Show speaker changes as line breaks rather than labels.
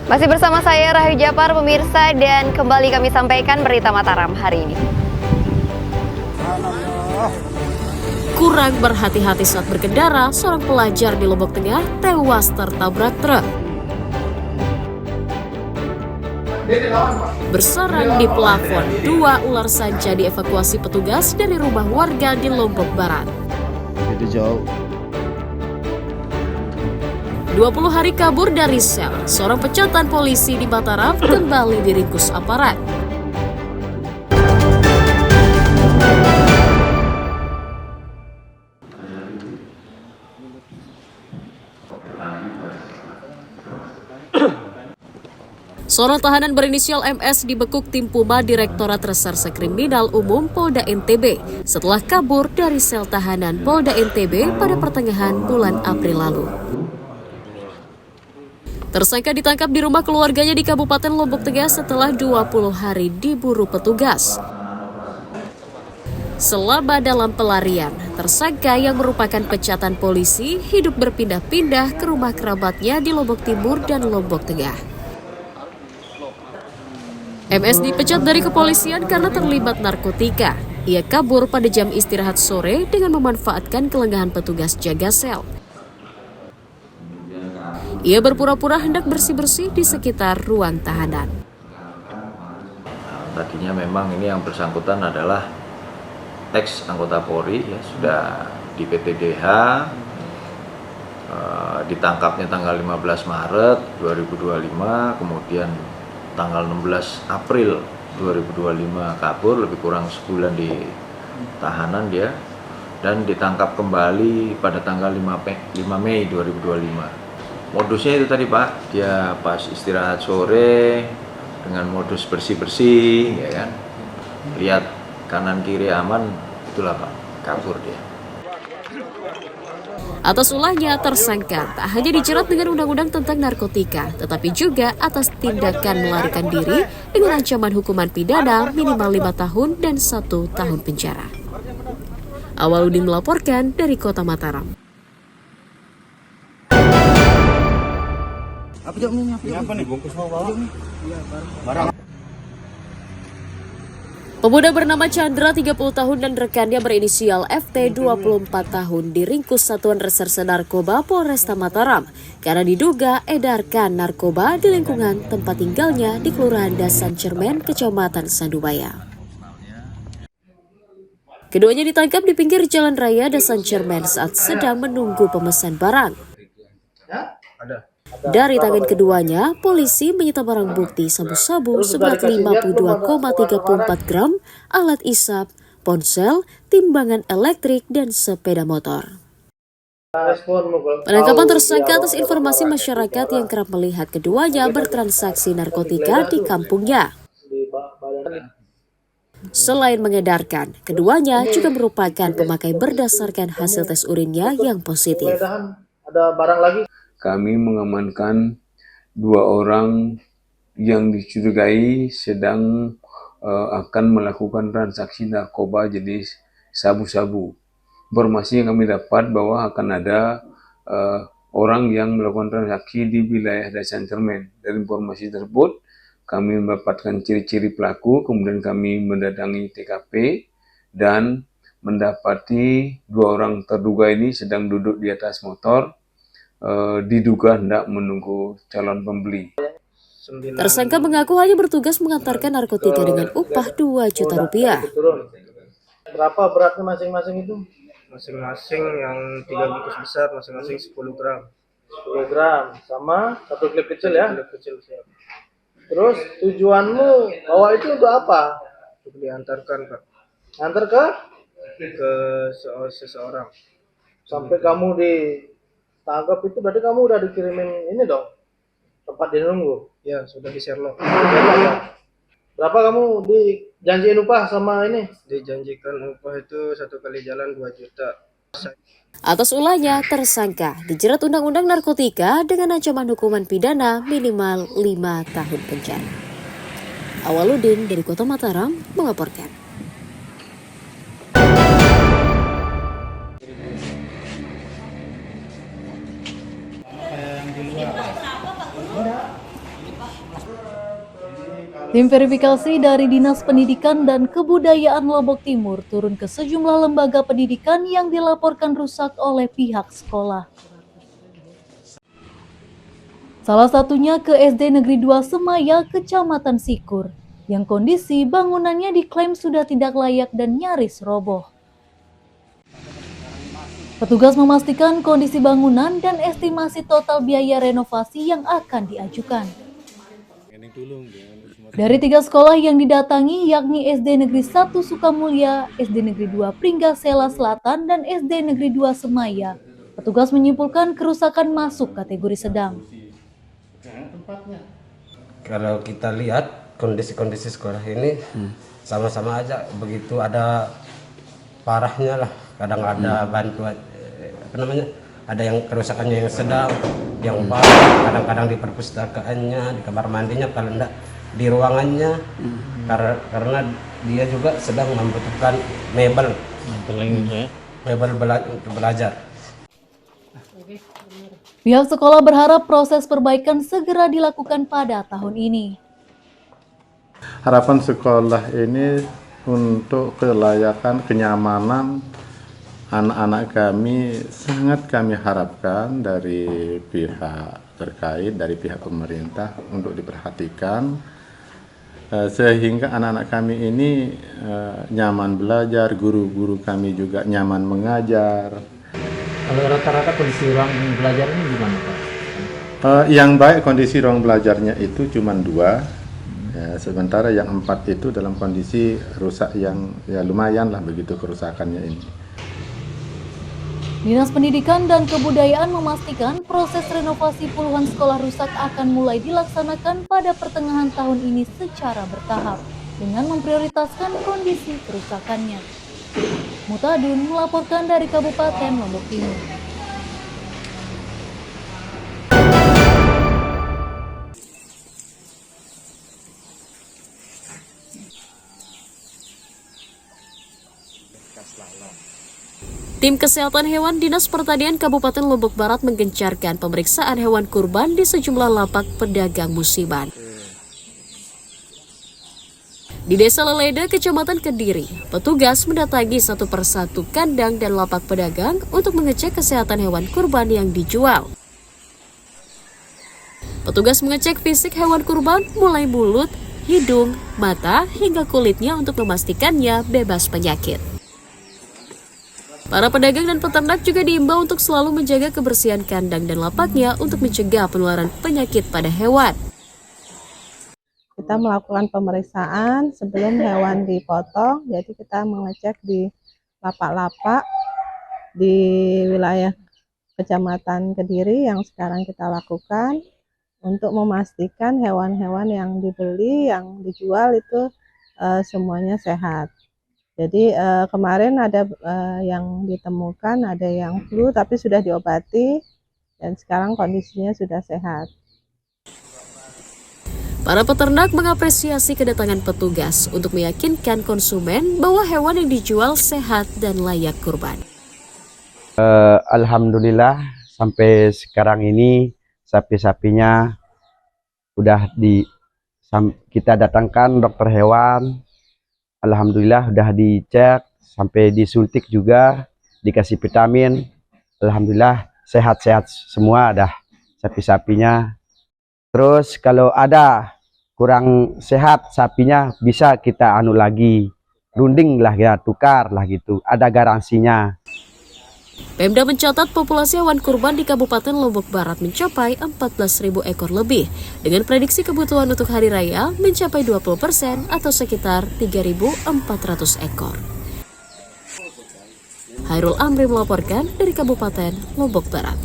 Masih bersama saya Rahayu Japar pemirsa, dan kembali kami sampaikan berita Mataram hari ini.
Kurang berhati-hati saat berkendara, seorang pelajar di Lombok Tengah tewas tertabrak truk. Bersarang di plafon, 2 ular sanca dievakuasi petugas dari rumah warga di Lombok Barat.
Itu jauh.
20 hari kabur dari sel, seorang pencatan polisi di Mataram kembali diringkus aparat. Seorang tahanan berinisial MS dibekuk tim Puma Direktorat Reserse Kriminal Umum Polda NTB setelah kabur dari sel tahanan Polda NTB pada pertengahan bulan April lalu. Tersangka ditangkap di rumah keluarganya di Kabupaten Lombok Tengah setelah 20 hari diburu petugas. Selama dalam pelarian, tersangka yang merupakan pencatan polisi hidup berpindah-pindah ke rumah kerabatnya di Lombok Timur dan Lombok Tengah. MS dipecat dari kepolisian karena terlibat narkotika. Ia kabur pada jam istirahat sore dengan memanfaatkan kelengahan petugas jaga sel. Ia berpura-pura hendak bersih-bersih di sekitar ruang tahanan.
Tadinya memang ini yang bersangkutan adalah ex anggota Polri, ya, sudah di PTDH, ditangkapnya tanggal 15 Maret 2025, kemudian tanggal 16 April 2025 kabur, lebih kurang sebulan di tahanan dia, dan ditangkap kembali pada tanggal 5 Mei 2025. Modusnya itu tadi Pak, dia pas istirahat sore dengan modus bersih-bersih, ya kan, lihat kanan kiri aman, itulah Pak, kabur dia.
Atas ulahnya, tersangka tak hanya dijerat dengan undang-undang tentang narkotika, tetapi juga atas tindakan melarikan diri dengan ancaman hukuman pidana minimal 5 tahun dan 1 tahun penjara. Awaludin melaporkan dari Kota Mataram.
Apa nih bungkus mau bawa? Barang.
Pemuda bernama Chandra 30 tahun dan rekannya berinisial FT 24 tahun diringkus Satuan Reserse Narkoba Polresta Mataram karena diduga edarkan narkoba di lingkungan tempat tinggalnya di Kelurahan Dasan Cermen, Kecamatan Sandubaya. Keduanya ditangkap di pinggir jalan raya Dasan Cermen saat sedang menunggu pemesan barang. Dari tangan keduanya, polisi menyita barang bukti sabu-sabu seberat 52,34 gram, alat isap, ponsel, timbangan elektrik, dan sepeda motor. Penangkapan tersangka atas informasi masyarakat yang kerap melihat keduanya bertransaksi narkotika di kampungnya. Selain mengedarkan, keduanya juga merupakan pemakai berdasarkan hasil tes urinnya yang positif.
Ada barang lagi. Kami mengamankan 2 orang yang dicurigai sedang akan melakukan transaksi narkoba jenis sabu-sabu. Informasi yang kami dapat bahwa akan ada orang yang melakukan transaksi di wilayah Dasan Cermen. Dari informasi tersebut, kami mendapatkan ciri-ciri pelaku, kemudian kami mendatangi TKP dan mendapati 2 orang terduga ini sedang duduk di atas motor, diduga hendak menunggu calon pembeli.
Tersangka mengaku hanya bertugas mengantarkan narkotika dengan upah 2 juta rupiah.
Berapa beratnya masing-masing itu? Masing-masing yang 3 bungkus besar, masing-masing 10 gram. 10 gram, sama 1 klip kecil ya? Klip kecil, siap. Terus tujuanmu bawa itu untuk apa? Untuk diantarkan, Pak. Antar ke? Ke seseorang. Sampai kamu ditangkap itu berarti kamu udah dikirimin ini dong? Tempat dia nunggu? Ya, sudah di Sherlock. Berapa kamu dijanjiin upah sama ini? Dijanjikan upah itu 1 kali jalan 2 juta.
Atas ulahnya, tersangka dijerat Undang-Undang Narkotika dengan ancaman hukuman pidana minimal 5 tahun penjara. Awaludin dari Kota Mataram melaporkan.
Tim verifikasi dari Dinas Pendidikan dan Kebudayaan Lombok Timur turun ke sejumlah lembaga pendidikan yang dilaporkan rusak oleh pihak sekolah. Salah satunya ke SD Negeri 2 Semaya, Kecamatan Sikur, yang kondisi bangunannya diklaim sudah tidak layak dan nyaris roboh. Petugas memastikan kondisi bangunan dan estimasi total biaya renovasi yang akan diajukan. Dari 3 sekolah yang didatangi, yakni SD Negeri 1 Sukamulya, SD Negeri 2 Pringgasela Selatan, dan SD Negeri 2 Semaya, petugas menyimpulkan kerusakan masuk kategori sedang.
Kalau kita lihat kondisi sekolah ini sama-sama aja, begitu ada parahnya lah. Kadang ada bantuan, ada yang kerusakannya yang sedang, yang parah. Kadang-kadang di perpustakaannya, di kamar mandinya, kalau enggak di ruangannya, karena dia juga sedang membutuhkan mebel untuk belajar.
Pihak sekolah berharap proses perbaikan segera dilakukan pada tahun ini.
Harapan sekolah ini untuk kelayakan, kenyamanan anak-anak kami sangat kami harapkan dari pihak terkait, dari pihak pemerintah untuk diperhatikan sehingga anak-anak kami ini nyaman belajar, guru-guru kami juga nyaman mengajar.
Kalau rata-rata kondisi ruang belajar ini gimana Pak?
Yang baik kondisi ruang belajarnya itu cuma 2, ya, sementara yang 4 itu dalam kondisi rusak yang ya lumayan lah begitu kerusakannya ini.
Dinas Pendidikan dan Kebudayaan memastikan proses renovasi puluhan sekolah rusak akan mulai dilaksanakan pada pertengahan tahun ini secara bertahap dengan memprioritaskan kondisi kerusakannya. Mutadun melaporkan dari Kabupaten Lombok Timur.
Tim Kesehatan Hewan Dinas Pertanian Kabupaten Lombok Barat menggencarkan pemeriksaan hewan kurban di sejumlah lapak pedagang musiman. Di Desa Leleda, Kecamatan Kediri, petugas mendatangi satu persatu kandang dan lapak pedagang untuk mengecek kesehatan hewan kurban yang dijual. Petugas mengecek fisik hewan kurban mulai mulut, hidung, mata, hingga kulitnya untuk memastikannya bebas penyakit. Para pedagang dan peternak juga diimbau untuk selalu menjaga kebersihan kandang dan lapaknya untuk mencegah penularan penyakit pada hewan.
Kita melakukan pemeriksaan sebelum hewan dipotong, jadi kita mengecek di lapak-lapak di wilayah Kecamatan Kediri yang sekarang kita lakukan untuk memastikan hewan-hewan yang dibeli, yang dijual itu semuanya sehat. Jadi kemarin ada yang ditemukan, ada yang flu tapi sudah diobati dan sekarang kondisinya sudah sehat.
Para peternak mengapresiasi kedatangan petugas untuk meyakinkan konsumen bahwa hewan yang dijual sehat dan layak kurban.
Alhamdulillah sampai sekarang ini sapi-sapinya udah kita datangkan dokter hewan. Alhamdulillah udah dicek sampai disuntik juga, dikasih vitamin. Alhamdulillah sehat-sehat semua dah sapi-sapinya. Terus kalau ada kurang sehat sapinya bisa kita anu lagi, runding lah ya, tukar lah gitu, ada garansinya.
Pemda mencatat populasi hewan kurban di Kabupaten Lombok Barat mencapai 14.000 ekor lebih, dengan prediksi kebutuhan untuk hari raya mencapai 20% atau sekitar 3.400 ekor. Hairul Amri melaporkan dari Kabupaten Lombok Barat.